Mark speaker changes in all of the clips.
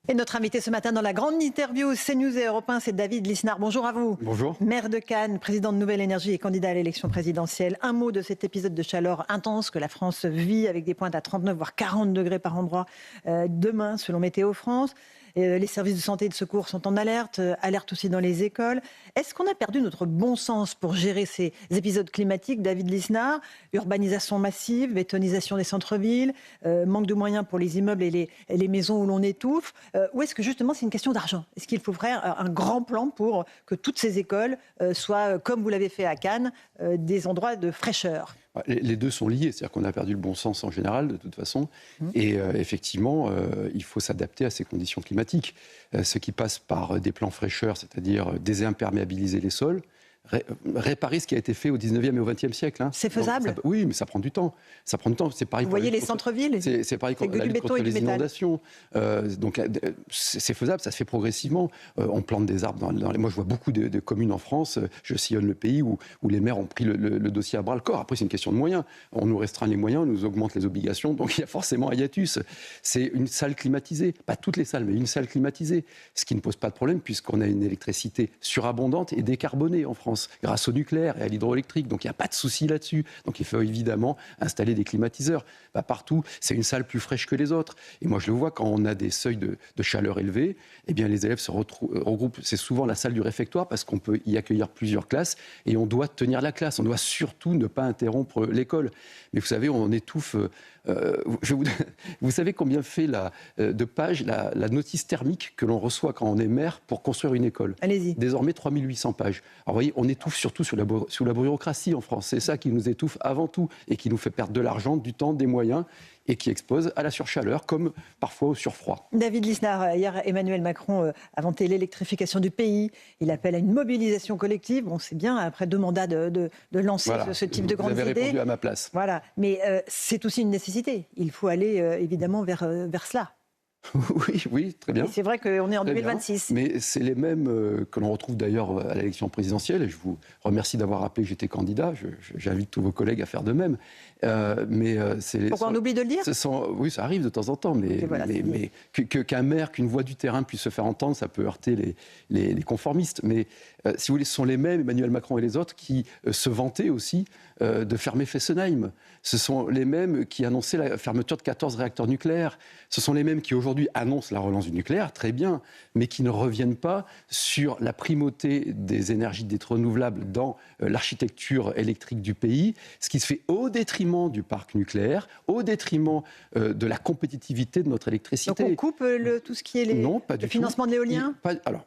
Speaker 1: Et notre invité ce matin dans la grande interview CNews et Europe 1, c'est David Lisnard. Bonjour à vous.
Speaker 2: Bonjour.
Speaker 1: Maire de Cannes, président de Nouvelle Énergie et candidat à l'élection présidentielle. Un mot de cet épisode de chaleur intense que la France vit avec des pointes à 39 voire 40 degrés par endroit demain selon Météo France. Les services de santé et de secours sont en alerte, alerte aussi dans les écoles. Est-ce qu'on a perdu notre bon sens pour gérer ces épisodes climatiques, David Lisnard? Urbanisation massive, bétonisation des centres-villes, manque de moyens pour les immeubles et les maisons où l'on étouffe. Ou est-ce que justement c'est une question d'argent? Est-ce qu'il faut faire un grand plan pour que toutes ces écoles soient, comme vous l'avez fait à Cannes, des endroits de fraîcheur?
Speaker 2: Les deux sont liés, c'est-à-dire qu'on a perdu le bon sens en général, de toute façon. Et effectivement, il faut s'adapter à ces conditions climatiques. Ce qui passe par des plans fraîcheur, c'est-à-dire désimperméabiliser les sols, réparer ce qui a été fait au 19e et au 20e siècle.
Speaker 1: C'est faisable?
Speaker 2: Oui, mais ça prend du temps. Ça prend du temps. C'est pareil.
Speaker 1: Vous voyez les centres-villes?
Speaker 2: C'est pareil pour la lutte contre les inondations. Donc c'est faisable, ça se fait progressivement. On plante des arbres moi je vois beaucoup de communes en France, je sillonne le pays où les maires ont pris le dossier à bras le corps. Après c'est une question de moyens. On nous restreint les moyens, on nous augmente les obligations, donc il y a forcément un hiatus. C'est une salle climatisée, pas toutes les salles, mais une salle climatisée, ce qui ne pose pas de problème puisqu'on a une électricité surabondante et décarbonée en France, grâce au nucléaire et à l'hydroélectrique. Donc il n'y a pas de souci là-dessus. Donc il faut évidemment installer des climatiseurs. Partout, c'est une salle plus fraîche que les autres. Et moi je le vois quand on a des seuils de chaleur élevés, eh bien les élèves se regroupent. C'est souvent la salle du réfectoire parce qu'on peut y accueillir plusieurs classes et on doit tenir la classe. On doit surtout ne pas interrompre l'école. Mais vous savez, on étouffe. Vous savez combien fait de pages la notice thermique que l'on reçoit quand on est maire pour construire une école?
Speaker 1: Allez-y.
Speaker 2: Désormais 3800 pages. Alors vous voyez, on étouffe surtout sous la bureaucratie en France. C'est ça qui nous étouffe avant tout et qui nous fait perdre de l'argent, du temps, des moyens et qui expose à la surchaleur comme parfois au surfroid.
Speaker 1: David Lisnard, hier Emmanuel Macron a vanté l'électrification du pays. Il appelle à une mobilisation collective. Bon, c'est bien, après 2 mandats, de lancer
Speaker 2: voilà,
Speaker 1: ce type de grandes idées.
Speaker 2: Vous avez répondu à ma place.
Speaker 1: Voilà, mais c'est aussi une nécessité. Il faut aller évidemment vers cela.
Speaker 2: Oui, très bien.
Speaker 1: Et c'est vrai qu'on est en
Speaker 2: Très
Speaker 1: 2026.
Speaker 2: bien. Mais c'est les mêmes que l'on retrouve d'ailleurs à l'élection présidentielle. Et je vous remercie d'avoir rappelé que j'étais candidat. J'invite tous vos collègues à faire de même.
Speaker 1: Pourquoi on oublie de le dire?
Speaker 2: Oui, ça arrive de temps en temps. Mais,
Speaker 1: voilà,
Speaker 2: mais qu'un maire, qu'une voix du terrain puisse se faire entendre, ça peut heurter les conformistes. Mais si vous voulez, ce sont les mêmes, Emmanuel Macron et les autres, qui se vantaient aussi de fermer Fessenheim. Ce sont les mêmes qui annonçaient la fermeture de 14 réacteurs nucléaires. Ce sont les mêmes qui aujourd'hui annoncent la relance du nucléaire, très bien, mais qui ne reviennent pas sur la primauté des énergies dites renouvelables dans l'architecture électrique du pays, ce qui se fait au détriment du parc nucléaire, au détriment de la compétitivité de notre électricité.
Speaker 1: Donc on coupe tout ce qui est le financement de l'éolien?
Speaker 2: Alors,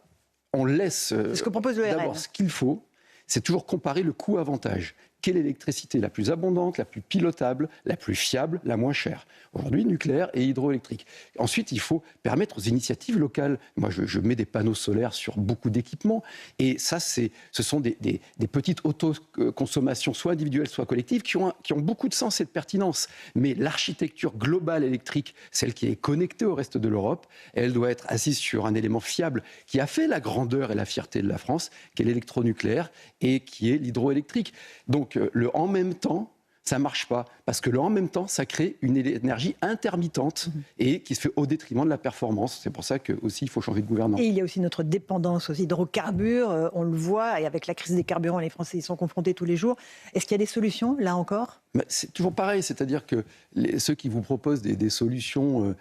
Speaker 2: on laisse...
Speaker 1: C'est ce que propose le RN.
Speaker 2: D'abord, ce qu'il faut, c'est toujours comparer le coût-avantage. Quelle est l'électricité la plus abondante, la plus pilotable, la plus fiable, la moins chère? Aujourd'hui, nucléaire et hydroélectrique. Ensuite, il faut permettre aux initiatives locales. Moi, je mets des panneaux solaires sur beaucoup d'équipements. Et ça, ce sont des petites autoconsommations, soit individuelles, soit collectives, qui ont beaucoup de sens et de pertinence. Mais l'architecture globale électrique, celle qui est connectée au reste de l'Europe, elle doit être assise sur un élément fiable qui a fait la grandeur et la fierté de la France, qui est l'électronucléaire et qui est l'hydroélectrique. Donc, le en même temps, ça ne marche pas. Parce que le en même temps, ça crée une énergie intermittente et qui se fait au détriment de la performance. C'est pour ça qu'aussi, il faut changer de gouvernance.
Speaker 1: Et il y a aussi notre dépendance aux hydrocarbures. On le voit, et avec la crise des carburants, les Français y sont confrontés tous les jours. Est-ce qu'il y a des solutions, là encore?
Speaker 2: C'est toujours pareil. C'est-à-dire que ceux qui vous proposent des solutions,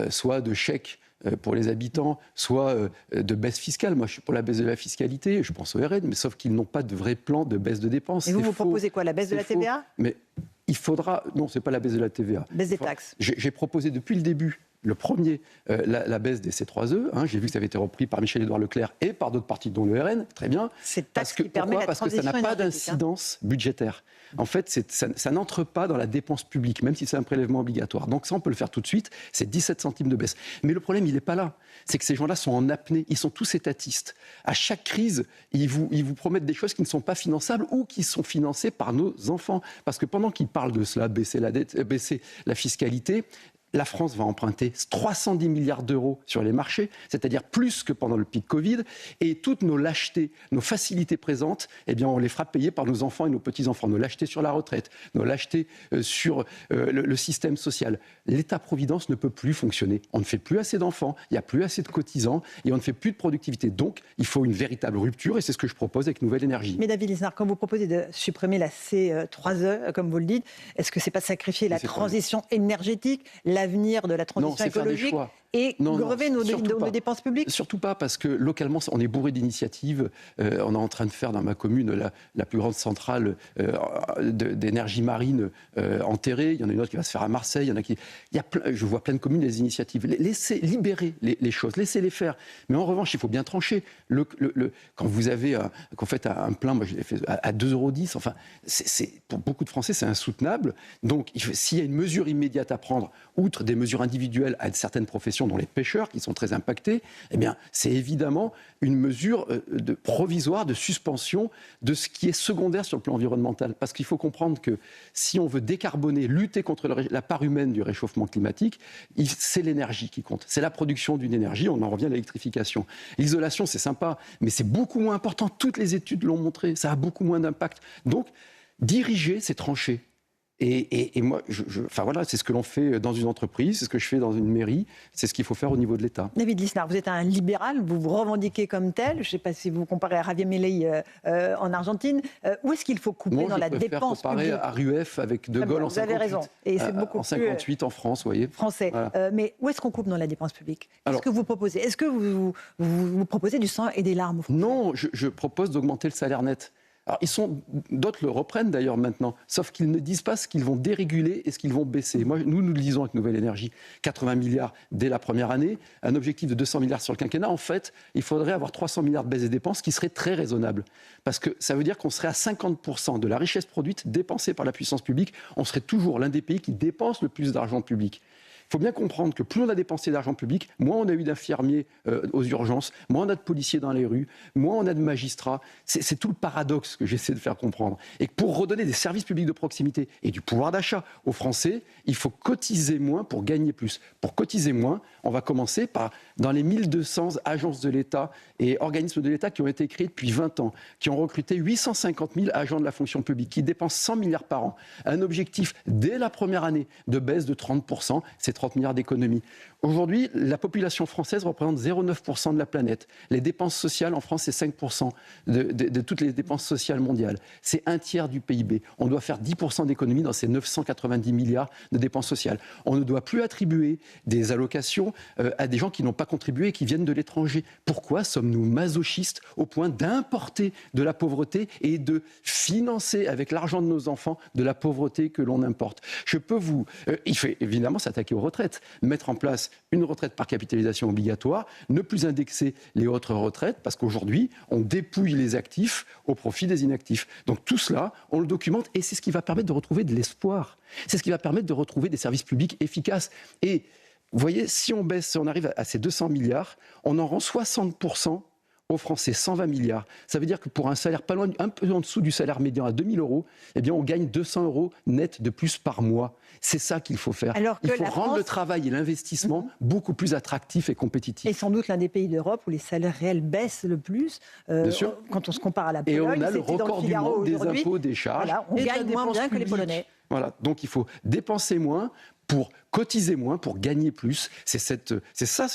Speaker 2: soit de chèques, pour les habitants, soit de baisse fiscale. Moi, je suis pour la baisse de la fiscalité, je pense au RN, mais sauf qu'ils n'ont pas de vrai plan de baisse de dépenses.
Speaker 1: Et vous proposez quoi? La baisse de la TVA?
Speaker 2: Mais il faudra... Non, ce n'est pas la baisse de la TVA.
Speaker 1: Baisse des taxes.
Speaker 2: J'ai proposé depuis le début, le premier, la baisse des C3E. J'ai vu que ça avait été repris par Michel-Édouard Leclerc et par d'autres partis, dont le RN. Très bien.
Speaker 1: Cette taxe qui permet la transition énergétique.
Speaker 2: Parce que ça n'a pas d'incidence budgétaire. En fait, ça n'entre pas dans la dépense publique, même si c'est un prélèvement obligatoire. Donc ça, on peut le faire tout de suite. C'est 17 centimes de baisse. Mais le problème, il n'est pas là. C'est que ces gens-là sont en apnée. Ils sont tous étatistes. À chaque crise, ils vous promettent des choses qui ne sont pas finançables ou qui sont financées par nos enfants. Parce que pendant qu'ils parlent de cela, baisser la dette, baisser la fiscalité, la France va emprunter 310 milliards d'euros sur les marchés, c'est-à-dire plus que pendant le pic Covid, et toutes nos lâchetés, nos facilités présentes, eh bien, on les fera payer par nos enfants et nos petits-enfants. Nos lâchetés sur la retraite, nos lâchetés sur le système social. L'État-providence ne peut plus fonctionner. On ne fait plus assez d'enfants, il n'y a plus assez de cotisants, et on ne fait plus de productivité. Donc, il faut une véritable rupture, et c'est ce que je propose avec Nouvelle Énergie.
Speaker 1: Mais David Lisnard, quand vous proposez de supprimer la C3E, comme vous le dites, est-ce que ce n'est pas sacrifier la transition énergétique, l'avenir de la transition écologique et grever nos dépenses publiques?
Speaker 2: Surtout pas, parce que localement, on est bourré d'initiatives. On est en train de faire dans ma commune la plus grande centrale d'énergie marine enterrée. Il y en a une autre qui va se faire à Marseille. Je vois plein de communes, des initiatives. Laissez libérer les choses, laissez-les faire. Mais en revanche, il faut bien trancher. Quand vous faites un plein, moi je l'ai fait à 2,10 €, enfin, pour beaucoup de Français, c'est insoutenable. Donc, s'il y a une mesure immédiate à prendre, outre des mesures individuelles à certaines professions, dont les pêcheurs, qui sont très impactés, eh bien, c'est évidemment une mesure provisoire de suspension de ce qui est secondaire sur le plan environnemental. Parce qu'il faut comprendre que si on veut décarboner, lutter contre la part humaine du réchauffement climatique, c'est l'énergie qui compte. C'est la production d'une énergie, on en revient à l'électrification. L'isolation, c'est sympa, mais c'est beaucoup moins important. Toutes les études l'ont montré, ça a beaucoup moins d'impact. Donc, diriger, c'est trancher. Et moi, enfin voilà, c'est ce que l'on fait dans une entreprise, c'est ce que je fais dans une mairie, c'est ce qu'il faut faire au niveau de l'État.
Speaker 1: David Lisnard, vous êtes un libéral, vous vous revendiquez comme tel. Je ne sais pas si vous comparez à Javier Milei en Argentine. Où est-ce qu'il faut couper dans la dépense publique?
Speaker 2: Je préfère comparer à RUEF avec De Gaulle en 58. Vous avez raison.
Speaker 1: Et c'est beaucoup
Speaker 2: en 58 en France, vous voyez.
Speaker 1: Français. Voilà. Mais où est-ce qu'on coupe dans la dépense publique? Qu'est-ce que vous proposez? Est-ce que vous proposez du sang et des larmes aux Français?
Speaker 2: Non, je propose d'augmenter le salaire net. Alors, d'autres le reprennent d'ailleurs maintenant, sauf qu'ils ne disent pas ce qu'ils vont déréguler et ce qu'ils vont baisser. Nous le disons avec Nouvelle Énergie, 80 milliards dès la première année, un objectif de 200 milliards sur le quinquennat. En fait, il faudrait avoir 300 milliards de baisse des dépenses, qui serait très raisonnable. Parce que ça veut dire qu'on serait à 50% de la richesse produite dépensée par la puissance publique. On serait toujours l'un des pays qui dépense le plus d'argent public. Il faut bien comprendre que plus on a dépensé d'argent public, moins on a eu d'infirmiers aux urgences, moins on a de policiers dans les rues, moins on a de magistrats. C'est tout le paradoxe que j'essaie de faire comprendre. Et pour redonner des services publics de proximité et du pouvoir d'achat aux Français, il faut cotiser moins pour gagner plus. Pour cotiser moins, on va commencer par, dans les 1200 agences de l'État et organismes de l'État qui ont été créés depuis 20 ans, qui ont recruté 850 000 agents de la fonction publique, qui dépensent 100 milliards par an. Un objectif, dès la première année, de baisse de 30%, c'est 30 milliards d'économies. Aujourd'hui, la population française représente 0,9% de la planète. Les dépenses sociales en France, c'est 5% de toutes les dépenses sociales mondiales. C'est un tiers du PIB. On doit faire 10% d'économies dans ces 990 milliards de dépenses sociales. On ne doit plus attribuer des allocations à des gens qui n'ont pas contribué et qui viennent de l'étranger. Pourquoi sommes-nous masochistes au point d'importer de la pauvreté et de financer avec l'argent de nos enfants de la pauvreté que l'on importe? Il faut évidemment s'attaquer aux retraites, mettre en place une retraite par capitalisation obligatoire, ne plus indexer les autres retraites, parce qu'aujourd'hui, on dépouille les actifs au profit des inactifs. Donc tout cela, on le documente, et c'est ce qui va permettre de retrouver de l'espoir. C'est ce qui va permettre de retrouver des services publics efficaces. Et vous voyez, si on arrive à ces 200 milliards, on en rend 60% aux Français, 120 milliards. Ça veut dire que pour un salaire pas loin, un peu en dessous du salaire médian à 2 000 €, eh bien on gagne 200 € net de plus par mois. C'est ça qu'il faut faire. Il faut rendre le travail et l'investissement beaucoup plus attractifs et compétitifs.
Speaker 1: Et sans doute l'un des pays d'Europe où les salaires réels baissent le plus.
Speaker 2: Bien sûr.
Speaker 1: Quand on se compare à la Pologne,
Speaker 2: et on a le record du monde des impôts, des charges.
Speaker 1: Voilà, on gagne moins bien que les Polonais.
Speaker 2: Voilà, donc il faut dépenser moins pour cotiser moins, pour gagner plus. C'est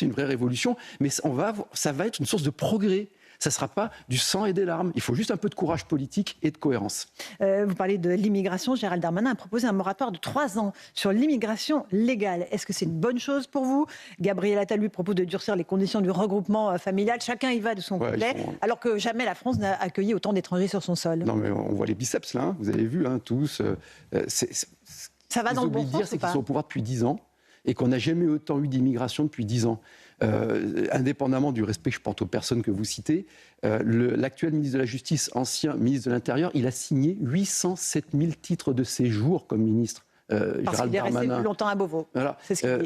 Speaker 2: une vraie révolution, mais ça va être une source de progrès. Ça ne sera pas du sang et des larmes. Il faut juste un peu de courage politique et de cohérence.
Speaker 1: Vous parlez de l'immigration. Gérald Darmanin a proposé un moratoire de 3 ans sur l'immigration légale. Est-ce que c'est une bonne chose pour vous? Gabriel Attal lui propose de durcir les conditions du regroupement familial. Chacun y va de son côté, alors que jamais la France n'a accueilli autant d'étrangers sur son sol.
Speaker 2: Non, mais on voit les biceps là, vous avez vu tous.
Speaker 1: Ça va dans le bon sens,
Speaker 2: dire, c'est qu'ils sont au pouvoir depuis 10 ans et qu'on n'a jamais autant eu d'immigration depuis 10 ans. Indépendamment du respect que je porte aux personnes que vous citez, l'actuel ministre de la Justice, ancien ministre de l'Intérieur, il a signé 807 000 titres de séjour comme ministre.
Speaker 1: Parce qu'il est resté plus longtemps à Beauvau.
Speaker 2: Voilà.
Speaker 1: C'est ce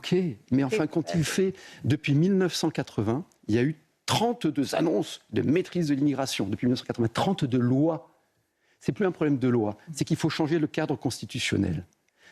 Speaker 1: qu'il dit.
Speaker 2: Mais enfin, quand il fait, depuis 1980, il y a eu 32 annonces de maîtrise de l'immigration, depuis 1980, 32 lois. C'est plus un problème de loi, c'est qu'il faut changer le cadre constitutionnel.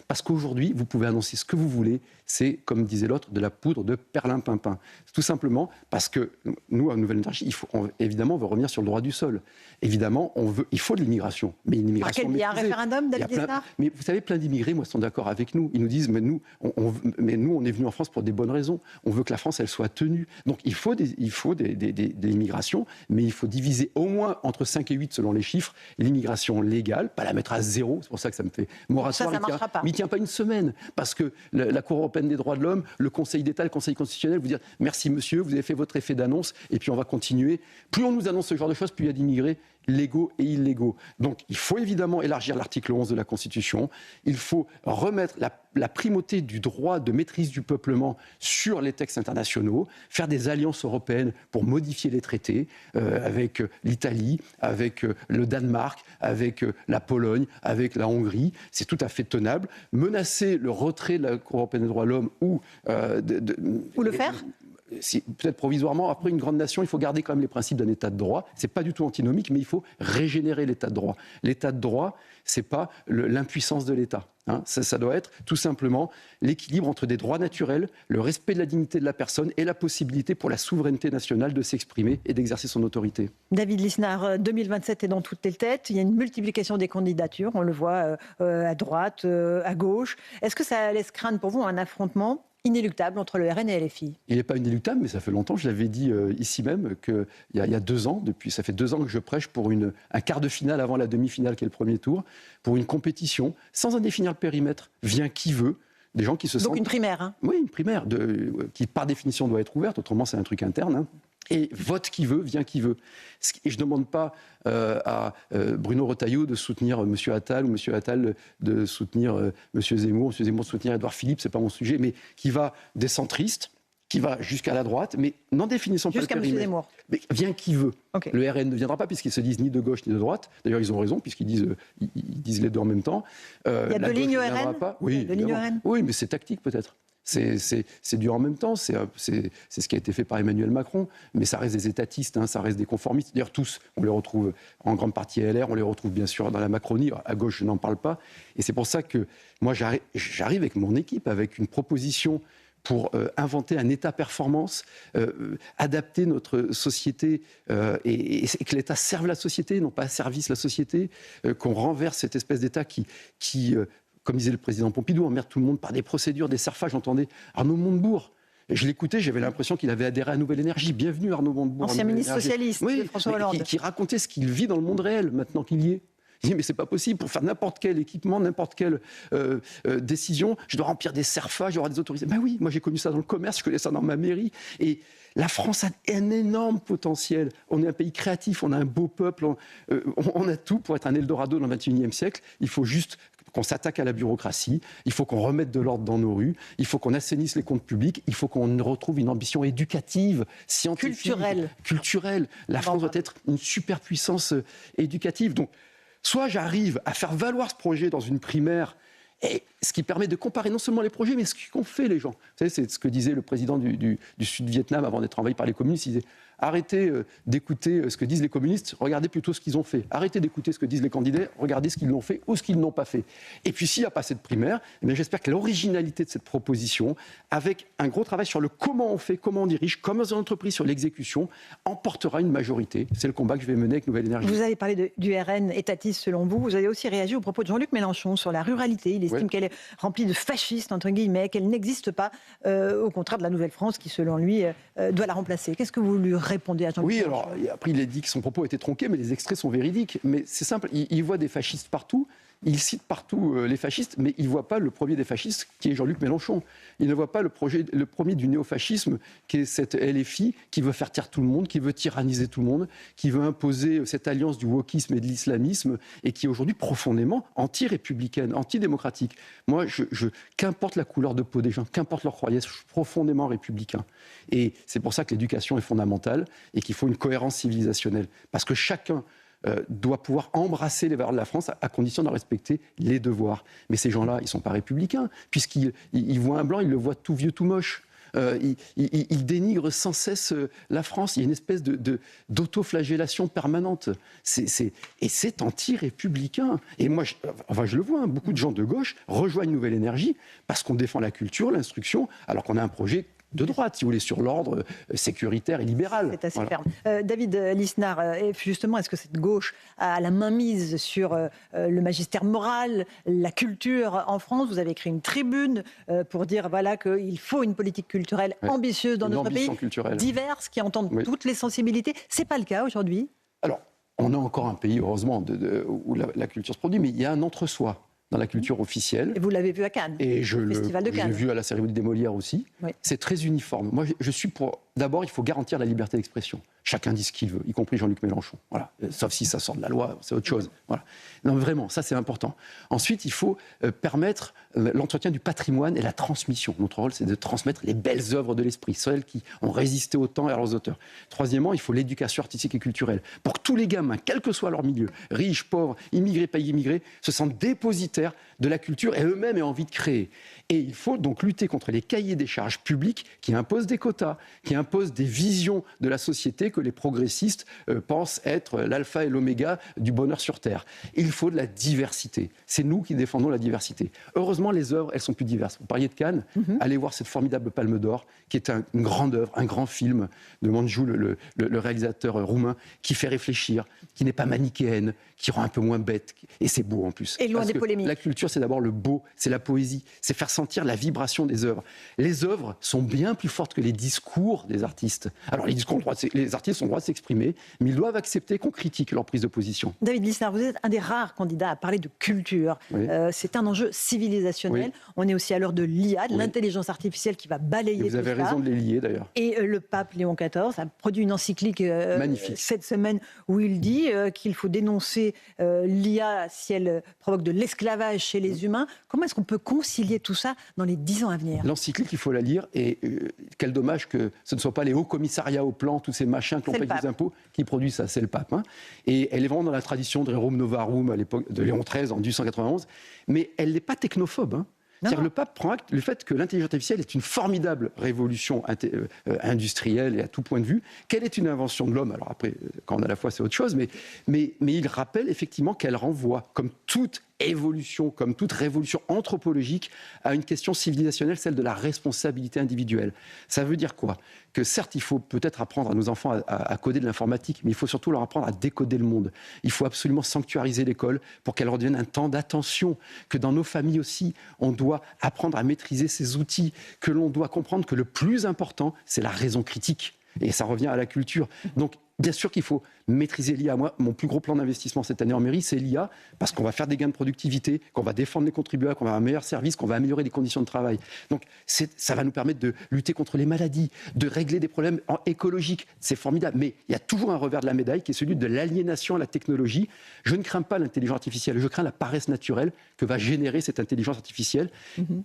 Speaker 2: Parce qu'aujourd'hui, vous pouvez annoncer ce que vous voulez, c'est, comme disait l'autre, de la poudre de perlimpinpin. Tout simplement parce que nous, à Nouvelle Énergie, évidemment, on veut revenir sur le droit du sol. Évidemment, il faut de l'immigration. Mais une immigration
Speaker 1: il y a un référendum, David Lisnard ?
Speaker 2: Mais vous savez, plein d'immigrés, moi, sont d'accord avec nous. Ils nous disent, mais nous, on est venus en France pour des bonnes raisons. On veut que la France, elle soit tenue. Donc, il faut de l'immigration, mais il faut diviser au moins entre 5 et 8, selon les chiffres, l'immigration légale, pas la mettre à zéro. C'est pour ça que ça me fait moratoire.
Speaker 1: Ça ne marchera pas.
Speaker 2: Mais il ne tient pas une semaine. Parce que la Cour européenne des droits de l'homme, le Conseil d'État, le Conseil constitutionnel, vous dire merci monsieur, vous avez fait votre effet d'annonce, et puis on va continuer. Plus on nous annonce ce genre de choses, plus il y a d'immigrés légaux et illégaux. Donc il faut évidemment élargir l'article 11 de la Constitution. Il faut remettre la primauté du droit de maîtrise du peuplement sur les textes internationaux, faire des alliances européennes pour modifier les traités avec l'Italie, avec le Danemark, avec la Pologne, avec la Hongrie. C'est tout à fait tenable. Menacer le retrait de la Cour européenne des droits de l'homme ou
Speaker 1: le faire
Speaker 2: peut-être provisoirement. Après, une grande nation, il faut garder quand même les principes d'un État de droit. Ce n'est pas du tout antinomique, mais il faut régénérer l'État de droit. L'État de droit, ce n'est pas l'impuissance de l'État. Ça doit être tout simplement l'équilibre entre des droits naturels, le respect de la dignité de la personne et la possibilité pour la souveraineté nationale de s'exprimer et d'exercer son autorité.
Speaker 1: David Lisnard, 2027 est dans toutes les têtes. Il y a une multiplication des candidatures. On le voit à droite, à gauche. Est-ce que ça laisse craindre pour vous un affrontement inéluctable entre le RN et LFI? Il
Speaker 2: n'est pas inéluctable, mais ça fait longtemps, je l'avais dit ici même, qu'il y a 2 ans, ça fait 2 ans que je prêche pour un quart de finale avant la demi-finale qui est le premier tour, pour une compétition, sans en définir le périmètre, vient qui veut, des gens qui se sentent...
Speaker 1: Donc une primaire,
Speaker 2: Oui, une primaire, qui par définition doit être ouverte, autrement c'est un truc interne, Et vote qui veut, vient qui veut. Et je ne demande pas à Bruno Retailleau de soutenir M. Attal, ou M. Attal de soutenir M. Zemmour, M. Zemmour de soutenir Édouard Philippe, ce n'est pas mon sujet, mais qui va des centristes, qui va jusqu'à la droite, mais n'en définissant pas le périmètre.
Speaker 1: Jusqu'à M. Zemmour.
Speaker 2: Mais vient qui veut.
Speaker 1: Okay.
Speaker 2: Le RN ne viendra pas, puisqu'ils se disent ni de gauche ni de droite. D'ailleurs, ils ont raison, puisqu'ils disent les deux en même temps.
Speaker 1: Il y a 2 lignes RN
Speaker 2: Oui, oui, mais c'est tactique peut-être. C'est du en même temps, c'est ce qui a été fait par Emmanuel Macron, mais ça reste des étatistes, ça reste des conformistes. D'ailleurs, tous, on les retrouve en grande partie à LR, on les retrouve bien sûr dans la Macronie, à gauche, je n'en parle pas. Et c'est pour ça que moi, j'arrive avec mon équipe, avec une proposition pour inventer un État-performance, adapter notre société et que l'État serve la société, non pas service la société, qu'on renverse cette espèce d'État qui comme disait le président Pompidou, emmerde tout le monde par des procédures, des serfages. J'entendais Arnaud Montebourg. Je l'écoutais, j'avais l'impression qu'il avait adhéré à Nouvelle Énergie. Bienvenue Arnaud Montebourg.
Speaker 1: Ancien ministre socialiste de François Hollande.
Speaker 2: Qui racontait ce qu'il vit dans le monde réel, maintenant qu'il y est. Il dit, mais c'est pas possible, pour faire n'importe quel équipement, n'importe quelle décision, je dois remplir des serfages, avoir des autorisations. Ben oui, moi j'ai connu ça dans le commerce, je connais ça dans ma mairie. Et la France a un énorme potentiel. On est un pays créatif, on a un beau peuple, on a tout pour être un Eldorado dans le XXIe siècle. Il faut juste qu'on s'attaque à la bureaucratie, il faut qu'on remette de l'ordre dans nos rues, il faut qu'on assainisse les comptes publics, il faut qu'on retrouve une ambition éducative, scientifique, culturelle. La France doit être une superpuissance éducative. Donc, soit j'arrive à faire valoir ce projet dans une primaire, et ce qui permet de comparer non seulement les projets, mais ce qu'ont fait les gens. Vous savez, c'est ce que disait le président du Sud-Vietnam avant d'être envahi par les communistes. Il disait arrêtez d'écouter ce que disent les communistes, regardez plutôt ce qu'ils ont fait. Arrêtez d'écouter ce que disent les candidats, regardez ce qu'ils l'ont fait ou ce qu'ils n'ont pas fait. Et puis s'il n'y a pas cette primaire, eh bien, j'espère que l'originalité de cette proposition, avec un gros travail sur le comment on fait, comment on dirige, comme dans une entreprise sur l'exécution, emportera une majorité. C'est le combat que je vais mener avec Nouvelle Énergie.
Speaker 1: Vous avez parlé du RN étatiste selon vous. Vous avez aussi réagi au propos de Jean-Luc Mélenchon sur la ruralité. Il estime qu'elle est remplie de fascistes, entre guillemets, qu'elle n'existe pas, au contraire de la Nouvelle-France qui, selon lui, doit la remplacer. Qu'est-ce que vous lui répondez à Jean-Luc Mélenchon ?
Speaker 2: Oui, alors après il a dit que son propos était tronqué, mais les extraits sont véridiques. Mais c'est simple, il voit des fascistes partout. Il cite partout les fascistes, mais il ne voit pas le premier des fascistes, qui est Jean-Luc Mélenchon. Il ne voit pas le premier du néofascisme, qui est cette LFI, qui veut faire taire tout le monde, qui veut tyranniser tout le monde, qui veut imposer cette alliance du wokisme et de l'islamisme, et qui est aujourd'hui profondément anti-républicaine, antidémocratique. Moi, qu'importe la couleur de peau des gens, qu'importe leur croyance, je suis profondément républicain. Et c'est pour ça que l'éducation est fondamentale, et qu'il faut une cohérence civilisationnelle. Parce que chacun doit pouvoir embrasser les valeurs de la France à condition de respecter les devoirs. Mais ces gens-là, ils ne sont pas républicains, puisqu'ils voient un blanc, ils le voient tout vieux, tout moche. il dénigre sans cesse la France. Il y a une espèce d'autoflagellation permanente. Et c'est anti-républicain. Et moi, je le vois, beaucoup de gens de gauche rejoignent Nouvelle Énergie parce qu'on défend la culture, l'instruction, alors qu'on a un projet de droite, si vous voulez, sur l'ordre sécuritaire et libéral.
Speaker 1: C'est assez ferme. David Lisnard, justement, est-ce que cette gauche a la mainmise sur le magistère moral, la culture en France? Vous avez écrit une tribune pour dire voilà, qu'il faut une politique culturelle ambitieuse dans notre pays, diverse, qui entende toutes les sensibilités. Ce n'est pas le cas aujourd'hui.
Speaker 2: Alors, on a encore un pays, heureusement, où la culture se produit, mais il y a un entre-soi dans la culture officielle.
Speaker 1: Et vous l'avez vu à Cannes,
Speaker 2: et
Speaker 1: Festival de Cannes.
Speaker 2: Je l'ai vu à la cérémonie des Molières aussi. Oui. C'est très uniforme. Moi, je suis pour... D'abord, il faut garantir la liberté d'expression. Chacun dit ce qu'il veut, y compris Jean-Luc Mélenchon. Voilà. Sauf si ça sort de la loi, c'est autre chose. Voilà. Non, mais vraiment, ça c'est important. Ensuite, il faut permettre l'entretien du patrimoine et la transmission. Notre rôle, c'est de transmettre les belles œuvres de l'esprit, celles qui ont résisté au temps et à leurs auteurs. Troisièmement, il faut l'éducation artistique et culturelle. Pour que tous les gamins, quel que soit leur milieu, riches, pauvres, immigrés, pas immigrés, se sentent dépositaires de la culture et eux-mêmes aient envie de créer. Et il faut donc lutter contre les cahiers des charges publics qui imposent des quotas, qui imposent des visions de la société que les progressistes pensent être l'alpha et l'oméga du bonheur sur Terre. Il faut de la diversité. C'est nous qui défendons la diversité. Heureusement, les œuvres, elles sont plus diverses. Vous parliez de Cannes, allez voir cette formidable Palme d'Or, qui est une grande œuvre, un grand film de Manjou, le réalisateur roumain, qui fait réfléchir, qui n'est pas manichéenne, qui rend un peu moins bête. Et c'est beau en plus.
Speaker 1: Et loin des polémiques.
Speaker 2: La culture, c'est d'abord le beau, c'est la poésie, c'est faire sentir la vibration des œuvres. Les œuvres sont bien plus fortes que les discours des artistes. Alors les artistes ont le droit de s'exprimer, mais ils doivent accepter qu'on critique leur prise de position.
Speaker 1: David Lisnard, vous êtes un des rares candidats à parler de culture. Oui. C'est un enjeu civilisationnel. Oui. On est aussi à l'heure de l'IA, de l'intelligence artificielle qui va balayer tout ça.
Speaker 2: Vous avez raison de les lier d'ailleurs.
Speaker 1: Et le pape Léon XIV a produit une encyclique cette semaine où il dit qu'il faut dénoncer l'IA si elle provoque de l'esclavage chez les humains. Comment est-ce qu'on peut concilier tout ça dans les 10 ans à venir?
Speaker 2: L'encyclique, il faut la lire et quel dommage que ce ne soit pas les hauts commissariats au plan, tous ces machins que l'on paye des impôts qui produisent ça, c'est le pape. Hein. Et elle est vraiment dans la tradition de Rerum Novarum à l'époque de Léon XIII en 1891, mais elle n'est pas technophobe. Hein. C'est-à-dire le pape prend acte du fait que l'intelligence artificielle est une formidable révolution industrielle et à tout point de vue, qu'elle est une invention de l'homme. Alors après, quand on a la foi, c'est autre chose, mais il rappelle effectivement qu'elle renvoie, comme toute évolution, comme toute révolution anthropologique, à une question civilisationnelle, celle de la responsabilité individuelle. Ça veut dire quoi? Que certes, il faut peut-être apprendre à nos enfants à coder de l'informatique, mais il faut surtout leur apprendre à décoder le monde. Il faut absolument sanctuariser l'école pour qu'elle redevienne un temps d'attention, que dans nos familles aussi, on doit apprendre à maîtriser ces outils, que l'on doit comprendre que le plus important, c'est la raison critique. Et ça revient à la culture. Donc, bien sûr qu'il faut maîtriser l'IA. Moi, mon plus gros plan d'investissement cette année en mairie, c'est l'IA, parce qu'on va faire des gains de productivité, qu'on va défendre les contribuables, qu'on va avoir un meilleur service, qu'on va améliorer les conditions de travail. Donc, ça va nous permettre de lutter contre les maladies, de régler des problèmes écologiques. C'est formidable. Mais il y a toujours un revers de la médaille qui est celui de l'aliénation à la technologie. Je ne crains pas l'intelligence artificielle, je crains la paresse naturelle que va générer cette intelligence artificielle.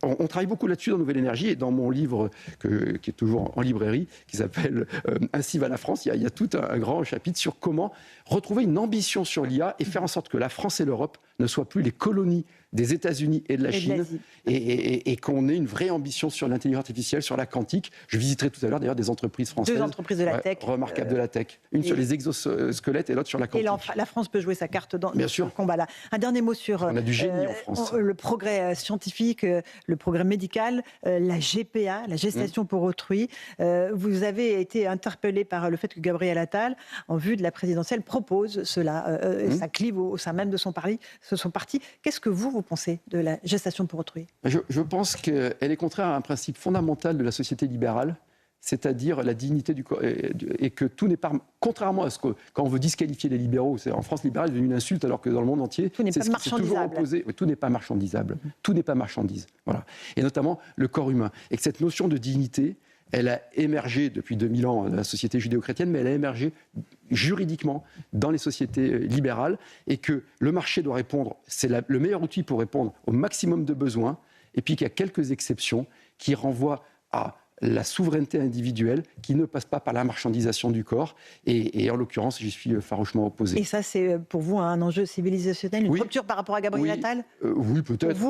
Speaker 2: On travaille beaucoup là-dessus dans Nouvelle Énergie et dans mon livre qui est toujours en librairie, qui s'appelle « Ainsi va la France », il y a tout un grand chapitre sur comment retrouver une ambition sur l'IA et faire en sorte que la France et l'Europe ne soient plus les colonies des États-Unis et de la Chine et qu'on ait une vraie ambition sur l'intelligence artificielle, sur la quantique. Je visiterai tout à l'heure d'ailleurs des entreprises françaises.
Speaker 1: 2 entreprises de la tech.
Speaker 2: Remarquables de la tech. Une sur les exosquelettes et l'autre sur la quantique.
Speaker 1: Et la France peut jouer sa carte dans
Speaker 2: Bien
Speaker 1: ce combat-là. Un dernier mot sur
Speaker 2: on a du génie en France.
Speaker 1: Le progrès scientifique, le progrès médical, la GPA, la gestation pour autrui. Vous avez été interpellé par le fait que Gabriel Attal, en vue de la présidentielle, propose cela. Ça clive au sein même de son parti. Qu'est-ce que vous pensez de la gestation pour autrui?
Speaker 2: Je pense qu'elle est contraire à un principe fondamental de la société libérale, c'est-à-dire la dignité du corps, et que tout n'est pas, contrairement à ce que, quand on veut disqualifier les libéraux, en France, libéral est devenu une insulte, alors que dans le monde entier,
Speaker 1: tout n'est pas marchandisable.
Speaker 2: Tout n'est pas marchandisable. Tout n'est pas marchandise. Voilà. Et notamment le corps humain. Et que cette notion de dignité, elle a émergé depuis 2000 ans dans la société judéo-chrétienne, mais elle a émergé juridiquement dans les sociétés libérales, et que le marché doit répondre, c'est le meilleur outil pour répondre au maximum de besoins, et puis qu'il y a quelques exceptions qui renvoient à la souveraineté individuelle qui ne passe pas par la marchandisation du corps. Et en l'occurrence, j'y suis farouchement opposé.
Speaker 1: Et ça, c'est pour vous un enjeu civilisationnel, une rupture par rapport à Gabriel Attal ?
Speaker 2: Oui, peut-être,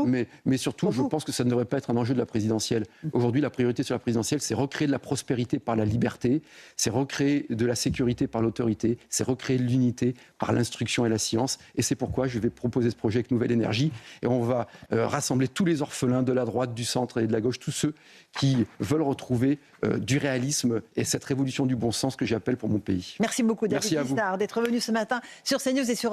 Speaker 2: mais surtout, je pense que ça ne devrait pas être un enjeu de la présidentielle. Aujourd'hui, la priorité sur la présidentielle, c'est recréer de la prospérité par la liberté, c'est recréer de la sécurité par l'autorité, c'est recréer de l'unité par l'instruction et la science. Et c'est pourquoi je vais proposer ce projet avec Nouvelle Énergie. Et on va rassembler tous les orphelins de la droite, du centre et de la gauche, tous ceux qui veulent retrouver du réalisme et cette révolution du bon sens que j'appelle pour mon pays.
Speaker 1: Merci beaucoup, David Lisnard, d'être venu ce matin sur CNews et sur